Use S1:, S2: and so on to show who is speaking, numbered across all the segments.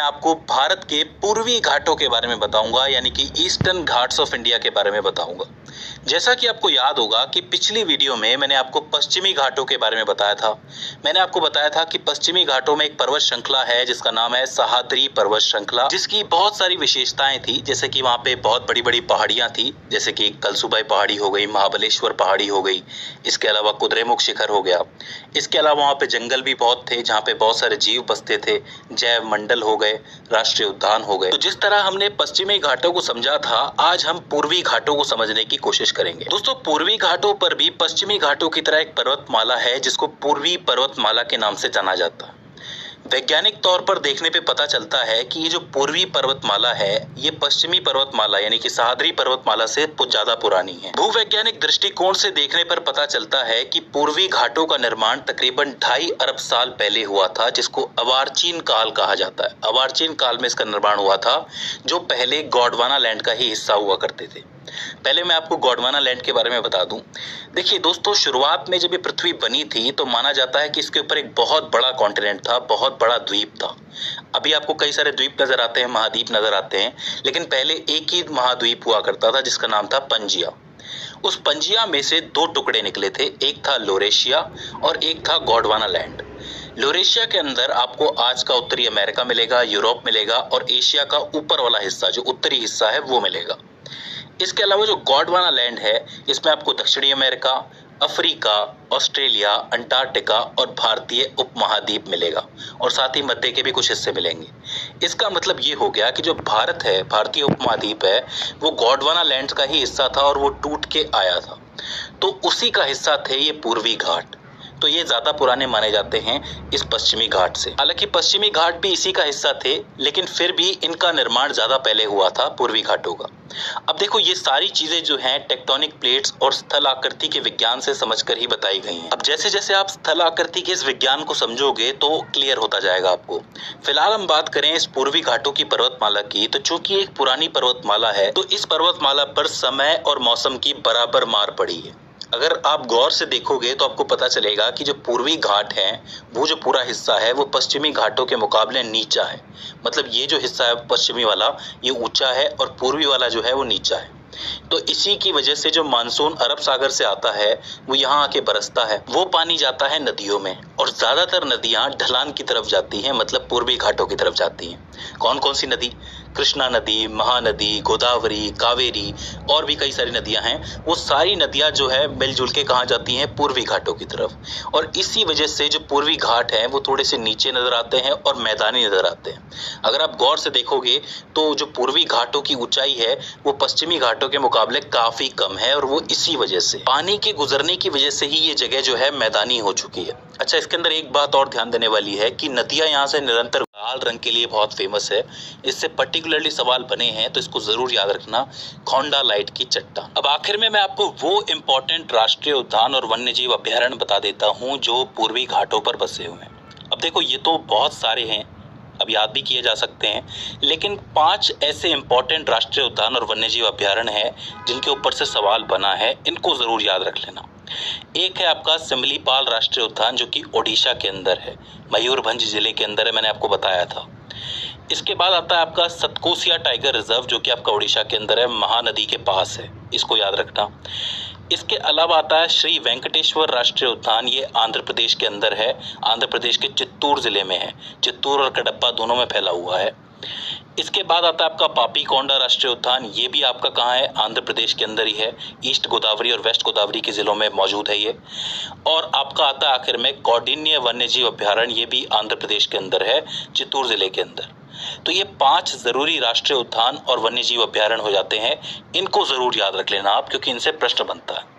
S1: आपको भारत के पूर्वी घाटों के बारे में बताऊंगा, यानी कि ईस्टर्न घाट्स ऑफ इंडिया के बारे में बताऊंगा। जैसा कि आपको याद होगा कि पिछली वीडियो में मैंने आपको पश्चिमी घाटों के बारे में बताया था। मैंने आपको बताया था कि पश्चिमी घाटों में एक पर्वत श्रृंखला है जिसका नाम है सह्याद्री पर्वत श्रृंखला, जिसकी बहुत सारी विशेषताएं थी। जैसे कि वहां पे बहुत बड़ी बड़ी पहाड़ियां थी, जैसे कि कलसुबाई पहाड़ी हो गई, महाबलेश्वर पहाड़ी हो गई, इसके अलावा कुद्रेमुख शिखर हो गया। इसके अलावा वहां पे जंगल भी बहुत थे जहाँ पे बहुत सारे जीव बसते थे, जैव मंडल हो गए, राष्ट्रीय उद्यान हो गए। तो जिस तरह हमने पश्चिमी घाटों को समझा था, आज हम पूर्वी घाटों को समझने की कोशिश करेंगे। दोस्तों, पूर्वी घाटों पर भी पश्चिमी घाटों की तरह एक पर्वतमाला है जिसको पूर्वी पर्वतमाला के नाम से जाना जाता है। वैज्ञानिक तौर पर देखने पे पता चलता है कि ये जो पूर्वी पर्वतमाला है, ये पश्चिमी पर्वतमाला यानी कि सह्याद्री पर्वतमाला से ज्यादा पुरानी है। भूवैज्ञानिक दृष्टिकोण से देखने पर पता चलता है कि पूर्वी घाटों का निर्माण तकरीबन 2.5 अरब साल पहले हुआ था, जिसको अर्वाचीन काल कहा जाता है। अर्वाचीन काल में इसका निर्माण हुआ था, जो पहले गोंडवाना लैंड का ही हिस्सा हुआ करते थे। पहले मैं आपको गोंडवाना लैंड के बारे में बता दूं। देखिए दोस्तों, शुरुआत में जब ये पृथ्वी बनी थी तो माना जाता है कि इसके ऊपर एक बहुत बड़ा कॉन्टिनेंट था, बहुत बड़ा द्वीप था। अभी आपको कई सारे द्वीप नजर आते हैं, महाद्वीप नजर आते हैं, लेकिन पहले एक ही महाद्वीप हुआ करता था जिसका नाम था पंजिया। उस पंजिया में से 2 टुकड़े निकले थे, एक था लोरेशिया और एक था गोंडवाना लैंड। लोरेशिया के अंदर आपको आज का उत्तरी अमेरिका मिलेगा, यूरोप मिलेगा और एशिया का ऊपर वाला हिस्सा जो उत्तरी हिस्सा है वो मिलेगा। इसके अलावा जो गोंडवाना लैंड है, इसमें आपको दक्षिणी अमेरिका, अफ्रीका, ऑस्ट्रेलिया, अंटार्कटिका और भारतीय उपमहाद्वीप मिलेगा और साथ ही मध्य के भी कुछ हिस्से मिलेंगे। इसका मतलब ये हो गया कि जो भारत है, भारतीय उपमहाद्वीप है, वो गोंडवाना लैंड का ही हिस्सा था और वो टूट के आया था। तो उसी का हिस्सा थे ये पूर्वी घाट। तो ये ज्यादा पुराने माने जाते हैं इस पश्चिमी घाट से। हालांकि पश्चिमी घाट भी इसी का हिस्सा थे, लेकिन फिर भी इनका निर्माण ज्यादा पहले हुआ था पूर्वी घाटों का। अब देखो, ये सारी चीजें जो हैं टेक्टोनिक प्लेट्स और स्थल आकृति के विज्ञान से समझकर ही बताई गई हैं। अब जैसे जैसे आप स्थल आकृति के इस विज्ञान को समझोगे तो क्लियर होता जाएगा आपको। फिलहाल हम बात करें इस पूर्वी घाटों की पर्वतमाला की, तो चूंकि एक पुरानी पर्वतमाला है तो इस पर्वतमाला पर समय और मौसम की बराबर मार पड़ी है। अगर आप गौर से देखोगे तो आपको पता चलेगा कि जो पूर्वी घाट है, वो जो पूरा हिस्सा है वो पश्चिमी घाटों के मुकाबले नीचा है। मतलब ये जो हिस्सा है पश्चिमी वाला, ये ऊंचा है और पूर्वी वाला जो है वो नीचा है। तो इसी की वजह से जो मानसून अरब सागर से आता है वो यहाँ आके बरसता है, वो पानी जाता है नदियों में और ज्यादातर नदियां ढलान की तरफ जाती हैं, मतलब पूर्वी घाटों की तरफ जाती हैं। कौन कौन सी नदी? कृष्णा नदी, महानदी, गोदावरी, कावेरी और भी कई सारी नदियां हैं। वो सारी नदियां जो है मिलजुल के कहाँ जाती हैं? पूर्वी घाटों की तरफ। और इसी वजह से जो पूर्वी घाट हैं वो थोड़े से नीचे नजर आते हैं और मैदानी नजर आते हैं। अगर आप गौर से देखोगे तो जो पूर्वी घाटों की ऊंचाई है वो पश्चिमी घाटों के मुकाबले काफी कम है और वो इसी वजह से, पानी के गुजरने की वजह से ही ये जगह जो है मैदानी हो चुकी है। अच्छा, इसके अंदर एक बात और ध्यान देने वाली है कि नदियां यहाँ से निरंतर लाल रंग के लिए बहुत फेमस है। इससे पर्टिकुलरली सवाल बने हैं तो इसको जरूर याद रखना, खोंडालाइट की चट्टान। अब आखिर में मैं आपको वो इम्पोर्टेंट राष्ट्रीय उद्यान और वन्यजीव अभ्यारण्य बता देता हूँ जो पूर्वी घाटों पर बसे हुए हैं। अब देखो, ये तो बहुत सारे हैं, अब याद भी किए जा सकते हैं, लेकिन 5 ऐसे इंपॉर्टेंट राष्ट्रीय उद्यान और वन्यजीव अभ्यारण्य हैं जिनके ऊपर से सवाल बना है, इनको जरूर याद रख लेना। एक है आपका सिमलीपाल राष्ट्रीय उद्यान जो कि ओडिशा के अंदर है, मयूरभंज जिले के अंदर है, मैंने आपको बताया था। इसके बाद आता है आपका सतकोसिया टाइगर रिजर्व जो कि आपका ओडिशा के अंदर है, महानदी के पास है, इसको याद रखना। इसके अलावा आता है श्री वेंकटेश्वर राष्ट्रीय उद्यान, ये आंध्र प्रदेश के अंदर है, आंध्र प्रदेश के चित्तूर जिले में है। चित्तूर और कडप्पा दोनों में फैला हुआ है। इसके बाद आता है आपका पापीकोंडा राष्ट्रीय उद्यान, ये भी आपका कहाँ है? आंध्र प्रदेश के अंदर ही है, ईस्ट गोदावरी और वेस्ट गोदावरी के जिलों में मौजूद है ये। और आपका आता है आखिर में कौंडिन्य वन्यजीव अभ्यारण्य, ये भी आंध्र प्रदेश के अंदर है, चित्तूर जिले के अंदर। तो ये 5 जरूरी राष्ट्रीय उद्यान और वन्यजीव अभ्यारण्य हो जाते हैं, इनको जरूर याद रख लेना आप, क्योंकि इनसे प्रश्न बनता है।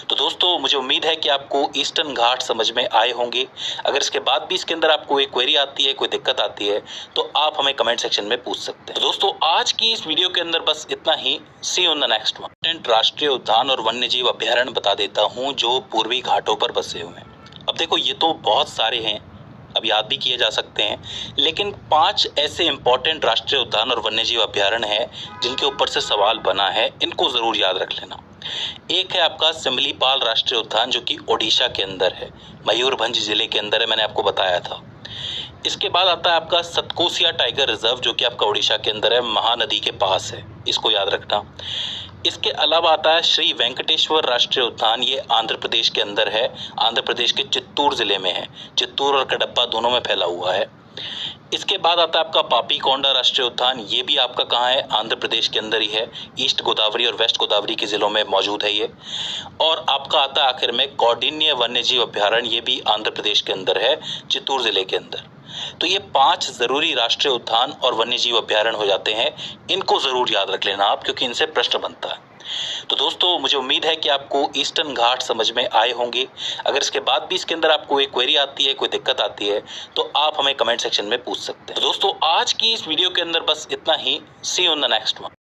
S1: तो दोस्तों, मुझे उम्मीद है कि आपको ईस्टर्न घाट समझ में आए होंगे। अगर इसके बाद भी इसके अंदर आपको कोई क्वेरी आती है, कोई दिक्कत आती है, तो आप हमें कमेंट सेक्शन में पूछ सकते हैं। तो दोस्तों, आज की इस वीडियो के अंदर बस इतना ही। सी ऑन द नेक्स्ट वन। राष्ट्रीय उद्यान और वन्यजीव अभ्यारण्य बता देता हूँ जो पूर्वी घाटों पर बसे हुए हैं। अब देखो, ये तो बहुत सारे हैं, अब याद भी किए जा सकते हैं, लेकिन 5 ऐसे इंपॉर्टेंट राष्ट्रीय उद्यान और वन्यजीव अभ्यारण्य हैं जिनके ऊपर से सवाल बना है, इनको जरूर याद रख लेना। एक है आपका सिमलीपाल राष्ट्रीय उद्यान जो कि ओडिशा के अंदर है, मयूरभंज जिले के अंदर है, मैंने आपको बताया था। इसके बाद आता है आपका सतकोसिया टाइगर रिजर्व, जो कि आपका उड़ीसा के अंदर है, महानदी के पास है, इसको याद रखना। इसके अलावा आता है श्री वेंकटेश्वर राष्ट्रीय उद्यान, ये आंध्र प्रदेश के अंदर है, आंध्र प्रदेश के चित्तूर जिले में है, चित्तूर और कडप्पा दोनों में फैला हुआ है। इसके बाद आता है आपका पापीकोंडा राष्ट्रीय उद्यान, ये भी आपका कहाँ है, आंध्र प्रदेश के अंदर ही है, ईस्ट गोदावरी और वेस्ट गोदावरी के जिलों में मौजूद है ये। और आपका आता है आखिर में कौंडिन्य वन्यजीव अभ्यारण्य, ये भी आंध्र प्रदेश के अंदर है, चित्तूर जिले के अंदर। तो ये 5 जरूरी राष्ट्रीय उद्यान और वन्यजीव अभ्यारण्य हो जाते हैं, इनको जरूर याद रख लेना आप, क्योंकि इनसे प्रश्न बनता है। तो दोस्तों, मुझे उम्मीद है कि आपको ईस्टर्न घाट समझ में आए होंगे। अगर इसके बाद भी इसके अंदर आपको कोई क्वेरी आती है, कोई दिक्कत आती है, तो आप हमें कमेंट सेक्शन में पूछ सकते हैं। तो दोस्तों, आज की इस वीडियो के अंदर बस इतना ही। See you in the next one.